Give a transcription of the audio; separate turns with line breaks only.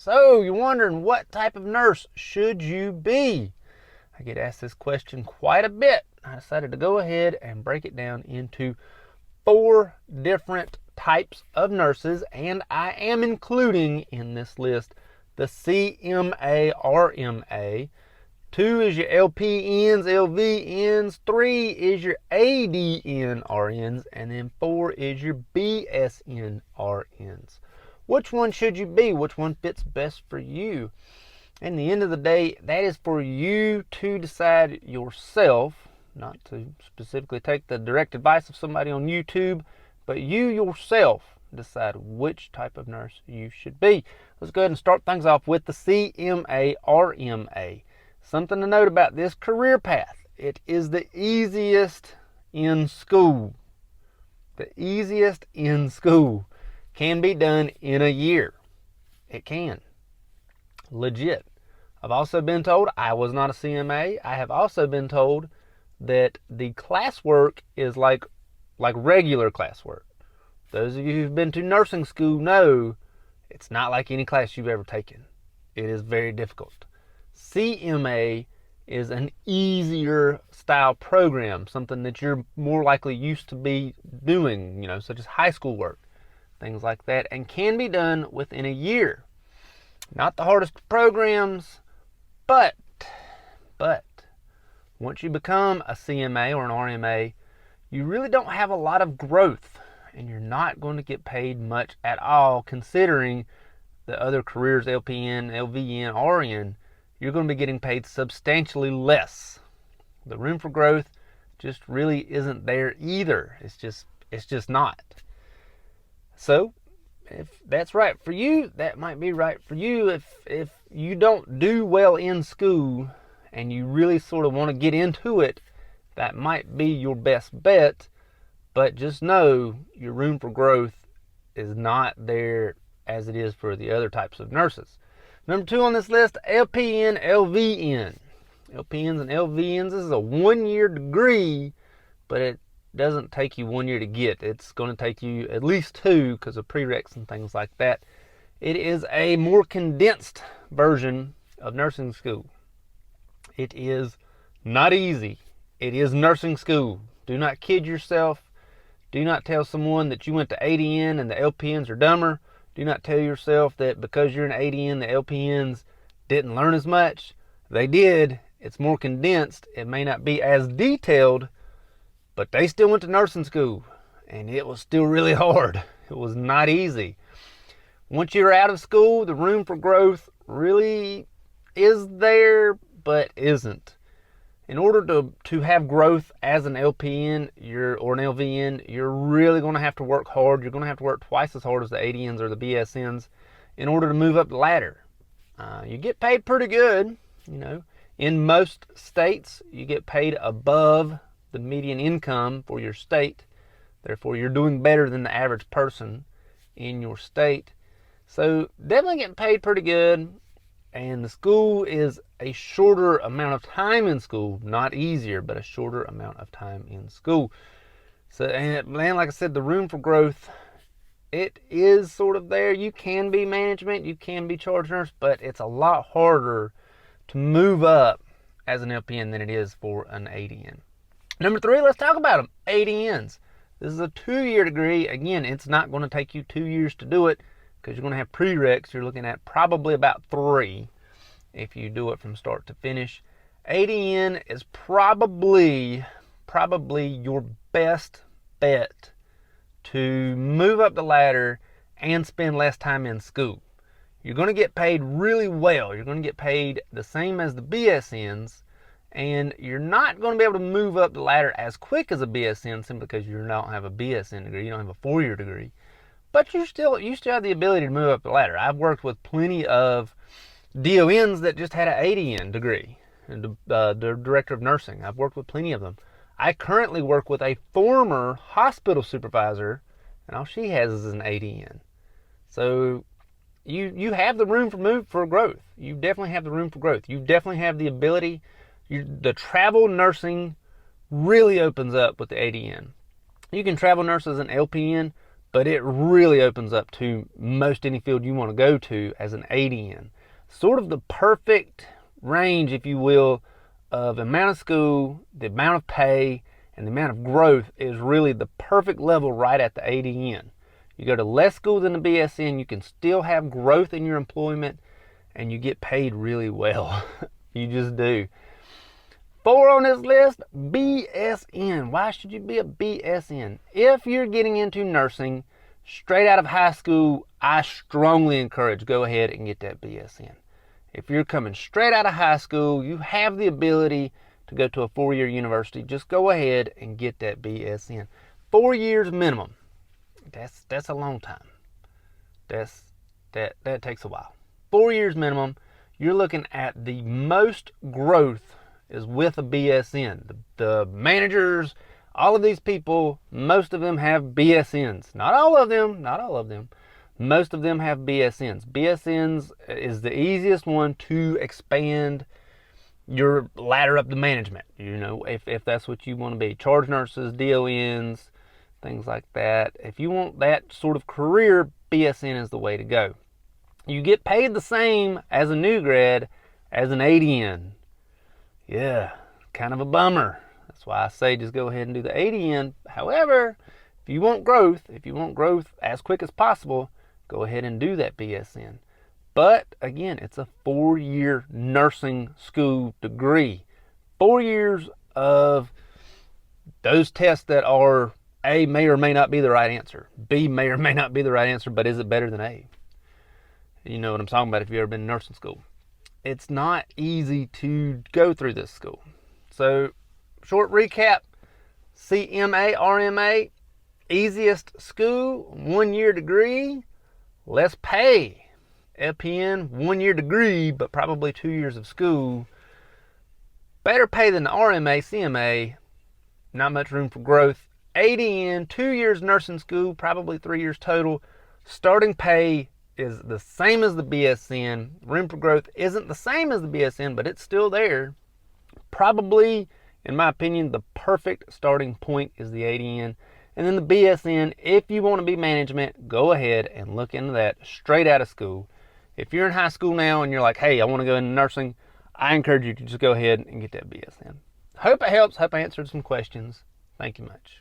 So you're wondering, what type of nurse should you be? I get asked this question quite a bit. I decided to go ahead and break it down into 4 different types of nurses, and I am including in this list the CMA RMA. 2 is your LPNs, LVNs, 3 is your ADN RNs, and then 4 is your BSN RNs. Which one should you be? Which one fits best for you? In the end of the day, that is for you to decide yourself, not to specifically take the direct advice of somebody on YouTube, but you yourself decide which type of nurse you should be. Let's go ahead and start things off with the CMA RMA. Something to note about this career path: it is the easiest in school. The easiest in school. Can be done in a year. It can. Legit. I've also been told, I was not a CMA, I have also been told that the classwork is like regular classwork. Those of you who've been to nursing school know it's not like any class you've ever taken. It is very difficult. CMA is an easier style program, something that you're more likely used to be doing, such as high school work, things like that, and can be done within a year. Not the hardest programs, but once you become a CMA or an RMA, you really don't have a lot of growth, and you're not going to get paid much at all, considering the other careers, LPN, LVN, RN. You're going to be getting paid substantially less. The room for growth just really isn't there either. It's just not. So if that's right for you, that might be right for you. If you don't do well in school and you really sort of want to get into it, that might be your best bet. But just know your room for growth is not there as it is for the other types of nurses. Number 2 on this list, LPN, LVN. LPNs and LVNs, this is a 1-year degree, but it doesn't take you 1 year to get. It's going to take you at least 2 because of prereqs and things like that. It is a more condensed version of nursing school. It is not easy. It is nursing school. Do not kid yourself. Do not tell someone that you went to ADN and the LPNs are dumber. Do not tell yourself that because you're an ADN, the LPNs didn't learn as much. They did. It's more condensed. It may not be as detailed, but they still went to nursing school, and it was still really hard. It was not easy. Once you're out of school, the room for growth really is there, but isn't. In order to have growth as an LPN or an LVN, you're really going to have to work hard. You're going to have to work twice as hard as the ADNs or the BSNs in order to move up the ladder. You get paid pretty good. In most states, you get paid above the median income for your state. Therefore, you're doing better than the average person in your state. So definitely getting paid pretty good. And the school is a shorter amount of time in school, not easier, but a shorter amount of time in school. So, and like I said, the room for growth, it is sort of there. You can be management, you can be charge nurse, but it's a lot harder to move up as an LPN than it is for an ADN. Number 3, let's talk about them. ADNs. This is a 2-year degree. Again, it's not going to take you 2 years to do it, because you're going to have prereqs. You're looking at probably about 3 if you do it from start to finish. ADN is probably your best bet to move up the ladder and spend less time in school. You're going to get paid really well. You're going to get paid the same as the BSNs, and you're not going to be able to move up the ladder as quick as a BSN simply because you don't have a BSN degree. You don't have a 4-year degree. But you still have the ability to move up the ladder. I've worked with plenty of DONs that just had an ADN degree, the director of nursing. I've worked with plenty of them. I currently work with a former hospital supervisor, and all she has is an ADN. So you have the room for growth. You definitely have the room for growth. You definitely have the ability. The travel nursing really opens up with the ADN. You can travel nurse as an LPN, but it really opens up to most any field you want to go to as an ADN. Sort of the perfect range, if you will, of amount of school, the amount of pay, and the amount of growth is really the perfect level right at the ADN. You go to less school than the BSN, you can still have growth in your employment, and you get paid really well. You just do. 4 on this list, BSN. Why should you be a BSN? If you're getting into nursing straight out of high school, I strongly encourage go ahead and get that BSN. If you're coming straight out of high school, you have the ability to go to a 4-year university, just go ahead and get that BSN. 4 years minimum. That's a long time. That takes a while. 4 years minimum. You're looking at the most growth is with a BSN. The managers, all of these people, most of them have BSNs. Not all of them. Most of them have BSNs. BSNs is the easiest one to expand your ladder up to management. You know, if that's what you want to be. Charge nurses, DONs, things like that. If you want that sort of career, BSN is the way to go. You get paid the same as a new grad as an ADN. Yeah, kind of a bummer. That's why I say just go ahead and do the ADN. However, if you want growth as quick as possible, go ahead and do that BSN. But again, it's a 4-year nursing school degree. 4 years of those tests that are A may or may not be the right answer. B may or may not be the right answer, but is it better than A? You know what I'm talking about if you've ever been in nursing school. It's not easy to go through this school. So, short recap, CMA, RMA, easiest school, 1-year degree, less pay. LPN, 1-year degree, but probably 2 years of school. Better pay than the RMA, CMA, not much room for growth. ADN, 2 years nursing school, probably 3 years total. Starting pay is the same as the BSN. Room for growth isn't the same as the BSN, but it's still there. Probably, in my opinion, the perfect starting point is the ADN. And then the BSN, if you want to be management, go ahead and look into that straight out of school. If you're in high school now and you're like, hey, I want to go into nursing, I encourage you to just go ahead and get that BSN. Hope it helps. Hope I answered some questions. Thank you much.